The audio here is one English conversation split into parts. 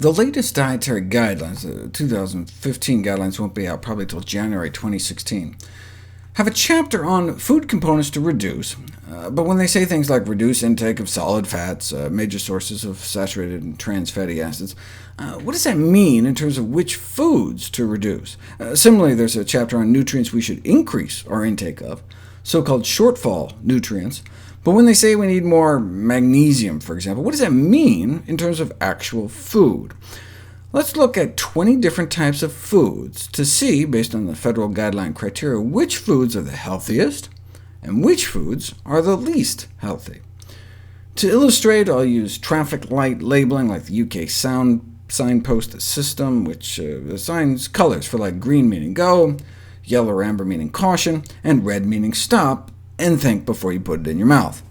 The latest dietary guidelines, the 2015 guidelines won't be out probably until January 2016, have a chapter on food components to reduce, but when they say things like reduce intake of solid fats, major sources of saturated and trans fatty acids, what does that mean in terms of which foods to reduce? Similarly, there's a chapter on nutrients we should increase our intake of, so-called shortfall nutrients, but when they say we need more magnesium, for example, what does that mean in terms of actual food? Let's look at 20 different types of foods to see, based on the federal guideline criteria, which foods are the healthiest and which foods are the least healthy. To illustrate, I'll use traffic light labeling like the UK signpost system, which assigns colors for like green meaning go, yellow or amber meaning caution, and red meaning stop, and think before you put it in your mouth.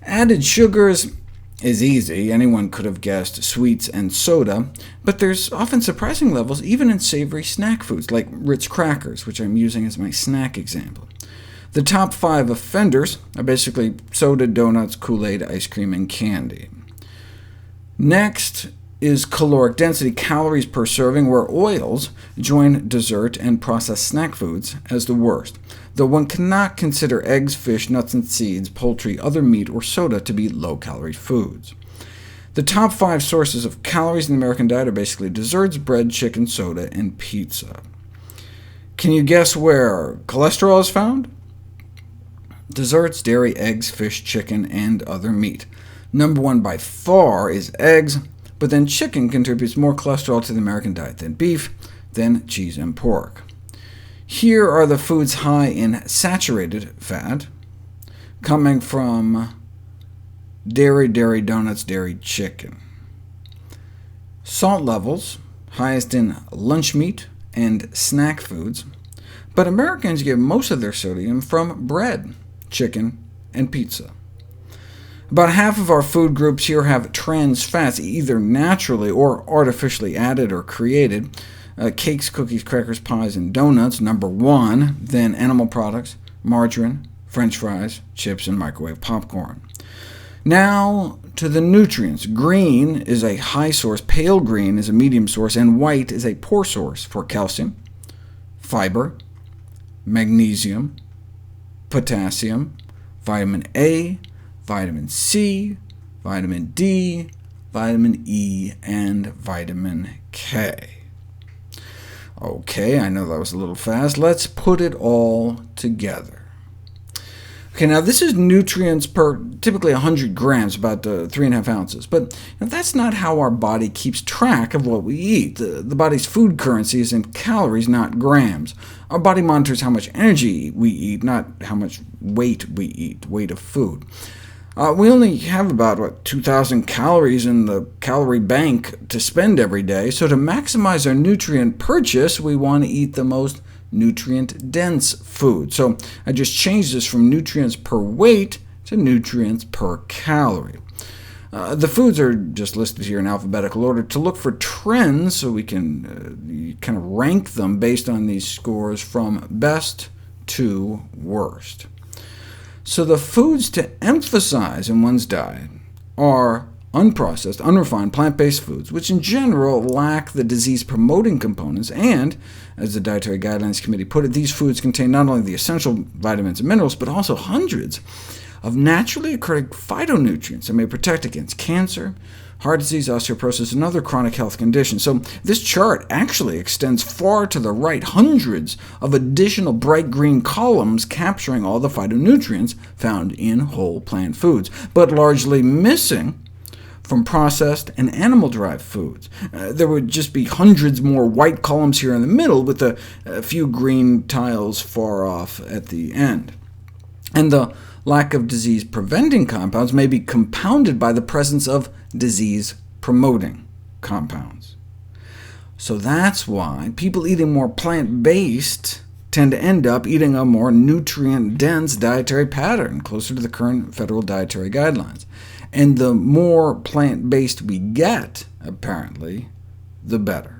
Added sugars is easy. Anyone could have guessed sweets and soda, but there's often surprising levels even in savory snack foods, like Ritz crackers, which I'm using as my snack example. The top 5 offenders are basically soda, donuts, Kool-Aid, ice cream, and candy. Next is caloric density, calories per serving, where oils join dessert and processed snack foods as the worst, though one cannot consider eggs, fish, nuts and seeds, poultry, other meat, or soda to be low-calorie foods. The top 5 sources of calories in the American diet are basically desserts, bread, chicken, soda, and pizza. Can you guess where cholesterol is found? Desserts, dairy, eggs, fish, chicken, and other meat. Number 1 by far is eggs, but then chicken contributes more cholesterol to the American diet than beef, then cheese and pork. Here are the foods high in saturated fat, coming from dairy, dairy donuts, dairy chicken. Salt levels, highest in lunch meat and snack foods, but Americans get most of their sodium from bread, chicken, and pizza. About half of our food groups here have trans fats, either naturally or artificially added or created. Cakes, cookies, crackers, pies, and donuts, number 1, then animal products, margarine, French fries, chips, and microwave popcorn. Now to the nutrients. Green is a high source, pale green is a medium source, and white is a poor source for calcium, fiber, magnesium, potassium, vitamin A, vitamin C, vitamin D, vitamin E, and vitamin K. OK, I know that was a little fast. Let's put it all together. OK, now this is nutrients per typically 100 grams, about 3.5 ounces. But that's not how our body keeps track of what we eat. The body's food currency is in calories, not grams. Our body monitors how much energy we eat, not how much weight we eat, weight of food. We only have about 2,000 calories in the calorie bank to spend every day, so to maximize our nutrient purchase, we want to eat the most nutrient-dense food. So I just changed this from nutrients per weight to nutrients per calorie. The foods are just listed here in alphabetical order to look for trends, so we can kind of rank them based on these scores from best to worst. So the foods to emphasize in one's diet are unprocessed, unrefined, plant-based foods, which in general lack the disease-promoting components, and, as the Dietary Guidelines Committee put it, these foods contain not only the essential vitamins and minerals, but also hundreds of naturally occurring phytonutrients that may protect against cancer, heart disease, osteoporosis, and other chronic health conditions. So this chart actually extends far to the right, hundreds of additional bright green columns capturing all the phytonutrients found in whole plant foods, but largely missing from processed and animal-derived foods. There would just be hundreds more white columns here in the middle, with a few green tiles far off at the end. And the lack of disease-preventing compounds may be compounded by the presence of disease-promoting compounds. So that's why people eating more plant-based tend to end up eating a more nutrient-dense dietary pattern, closer to the current federal dietary guidelines. And the more plant-based we get, apparently, the better.